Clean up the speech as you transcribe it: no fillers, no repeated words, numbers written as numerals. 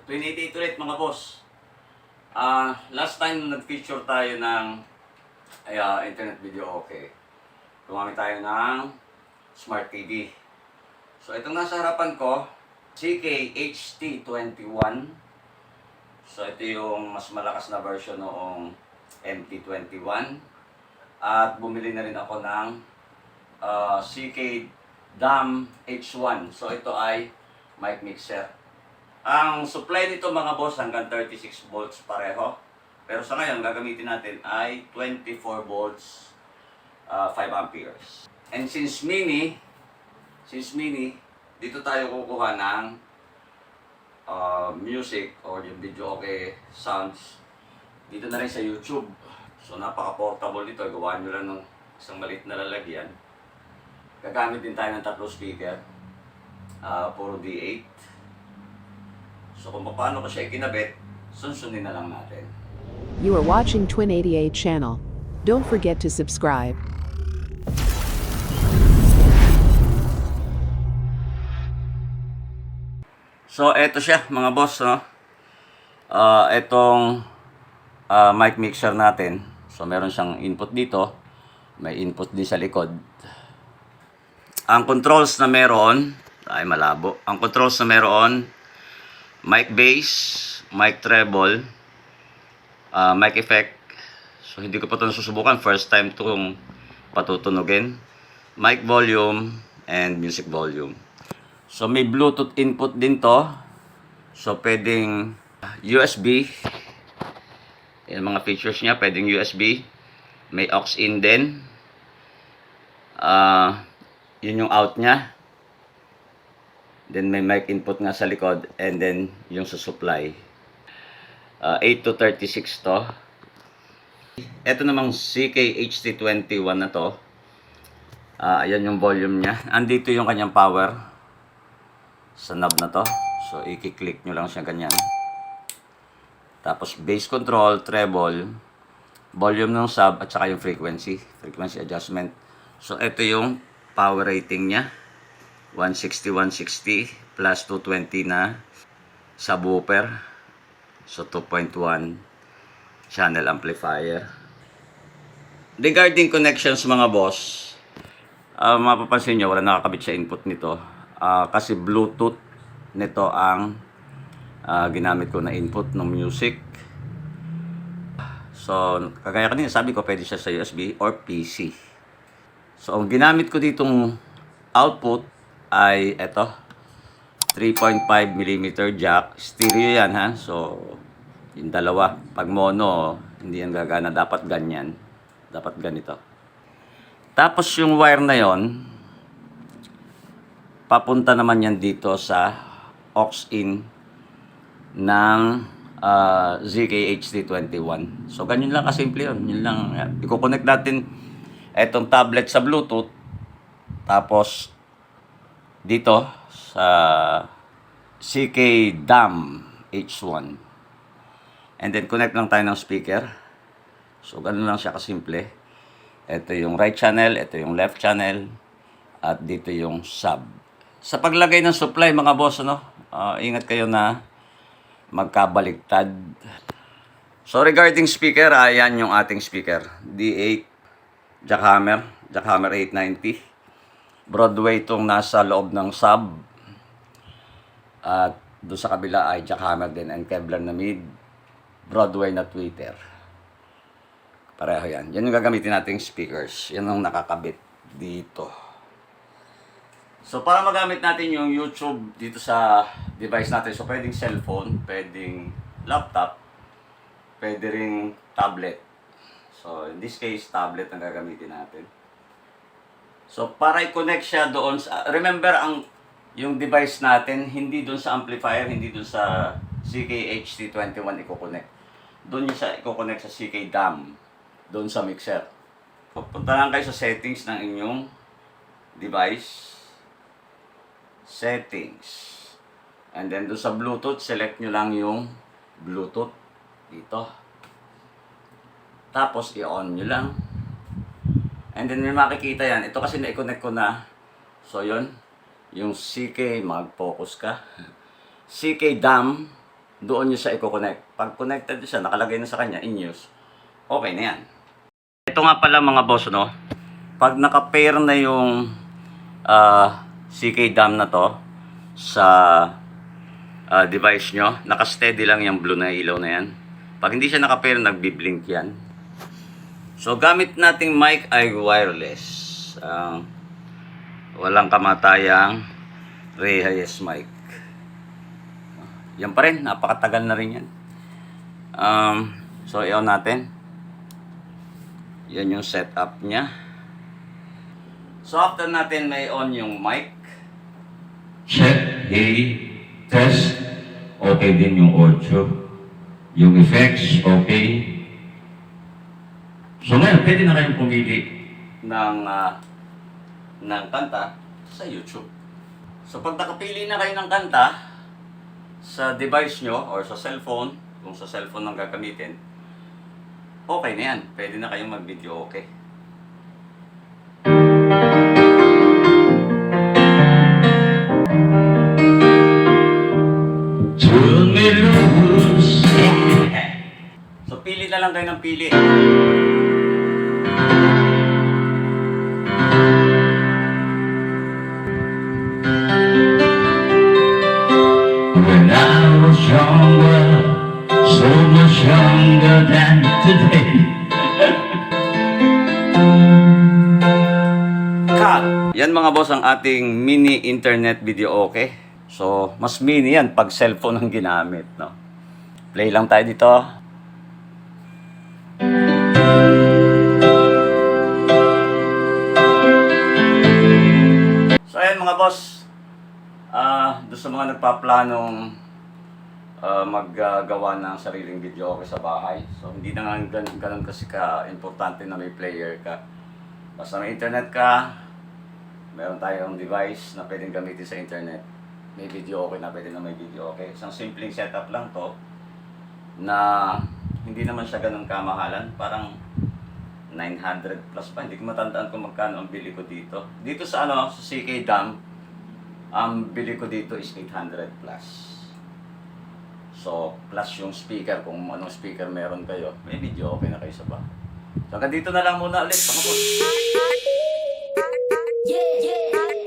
28 ulit mga boss. Last time nag-feature tayo ng internet video okay. Gumamit tayo ng Smart TV. So itong nasa harapan ko, CK-HT21. So ito yung mas malakas na version noong MT21. At bumili na rin ako ng CK-DAM H1. So ito ay mic mixer. Ang supply nito mga boss hanggang 36 volts pareho. Pero sa ngayon gagamitin natin ay 24 volts 5 amperes. And since mini, dito tayo kukuha ng music or yung video okay sounds dito na rin sa YouTube. So napaka-portable nito. Gawa nyo lang ng isang maliit na lalagyan. Gagamit din tayo ng 3 speaker. Puro D8. So kung paano ko siya ikinabit, sunsunin na lang natin. You are watching Twin88 channel. Don't forget to subscribe. So eto siya mga boss, no? Etong mic mixer natin. So meron siyang input dito. May input din sa likod. Ang controls na meron, ay malabo. Ang controls na meron, mic bass, mic treble, mic effect. So hindi ko pa ito nasusubukan. First time itong patutunugin. Mic volume and music volume. So may Bluetooth input din to. So pwedeng USB. Yan mga features niya. Pwedeng USB. May aux in din. Yun yung out niya. Then may mic input nga sa likod. And then yung sa supply. 8 to 36 to. Ito namang CK-HT21 na to. Ayan yung volume niya. Andito yung kanyang power. Sa knob na to. So i-click nyo lang siya ganyan. Tapos bass control, treble, volume ng sub at saka yung frequency adjustment. So ito yung power rating niya. 160 plus 220 na subwoofer. So 2.1 channel amplifier. Regarding connections mga boss, mapapansin nyo wala nakakabit sa input nito. Kasi Bluetooth nito ang ginamit ko na input ng music. So kagaya kanina sabi ko pwede siya sa USB or PC. So ang ginamit ko ditong output ay eto 3.5mm jack. Stereo yan ha. So yung dalawa. Pag mono hindi yan gagana. Dapat ganyan. Dapat ganito. Tapos yung wire na yon papunta naman yan dito sa aux in ng ZK-HT21. So ganyan lang kasimple yun. Yun lang. I-connect natin itong tablet sa Bluetooth. Tapos dito sa CK-DAM H1. And then connect lang tayo ng speaker. So ganun lang siya kasimple. Ito yung right channel, ito yung left channel, at dito yung sub. Sa paglagay ng supply mga boss, ingat kayo na magkabaligtad. So regarding speaker, ayan yung ating speaker. D8 jackhammer 890. Broadway itong nasa loob ng sub. At doon sa kabila ay jackhammer din and Kevlar na mid. Broadway na tweeter. Pareho yan. Yan yung gagamitin nating speakers. Yan ang nakakabit dito. So para magamit natin yung YouTube dito sa device natin. So pwedeng cellphone, pwedeng laptop, pwede ring tablet. So in this case, tablet ang gagamitin natin. So para i-connect siya doon sa, remember yung device natin, hindi doon sa amplifier, hindi doon sa CK-HT21 i-connect. Doon yung siya i-connect sa CK-DAM, doon sa mixer. Punta lang kayo sa settings ng inyong device. Settings. And then doon sa Bluetooth, select nyo lang yung Bluetooth dito. Tapos i-on nyo lang. And then may makikita yan. Ito kasi na-connect ko na. So yun. Yung CK, mag-focus ka. CK-DAM doon nyo siya i-connect. Pag connected siya, nakalagay na sa kanya, in use, okay na yan. Ito nga pala mga boss, no? Pag naka-pair na yung CK Dam na to sa device nyo, naka-steady lang yung blue na ilaw na yan. Pag hindi siya naka-pair, nagbi-blink yan. So, gamit nating mic ay wireless. Walang kamatayang Reyes mic. Yan pa rin, napakatagal na rin yan. So, i-on natin. Yan yung setup niya. So, after natin may on yung mic. Check, hey, test, okay din yung audio. Yung effects, okay. So ngayon, pwede na kayong pumili ng kanta sa YouTube. So, pag nakapili na kayo ng kanta sa device nyo or sa cellphone, kung sa cellphone ang gagamitin, okay na yan. Pwede na kayong mag-video okay. Turn me loose. So, pili na lang kayo ng pili. When I was younger, so much younger than today. Cut! Yan mga boss ang ating mini internet video okay. So, mas mini yan pag cellphone ang ginamit, no? Play lang tayo dito. So, ayan mga boss. Doon sa mga nagpaplanong maggawa ng sariling video okay sa bahay. So, hindi na nga ganun kasi ka-importante na may player ka. Basta may internet ka, meron tayong device na pwedeng gamitin sa internet. May video okay na pwede na may video okay. Isang simpleng setup lang to na hindi naman siya ganun kamahalan. Parang 900 plus pa. Hindi ko matandaan kung magkano ang bili ko dito. Dito sa sa CK Dam, ang bili ko dito is 800 plus. So, plus yung speaker, kung anong speaker meron kayo, may video okay na kayo sa bahay. So, hanggang dito na lang muna ulit, mga boss. Yeah, yeah.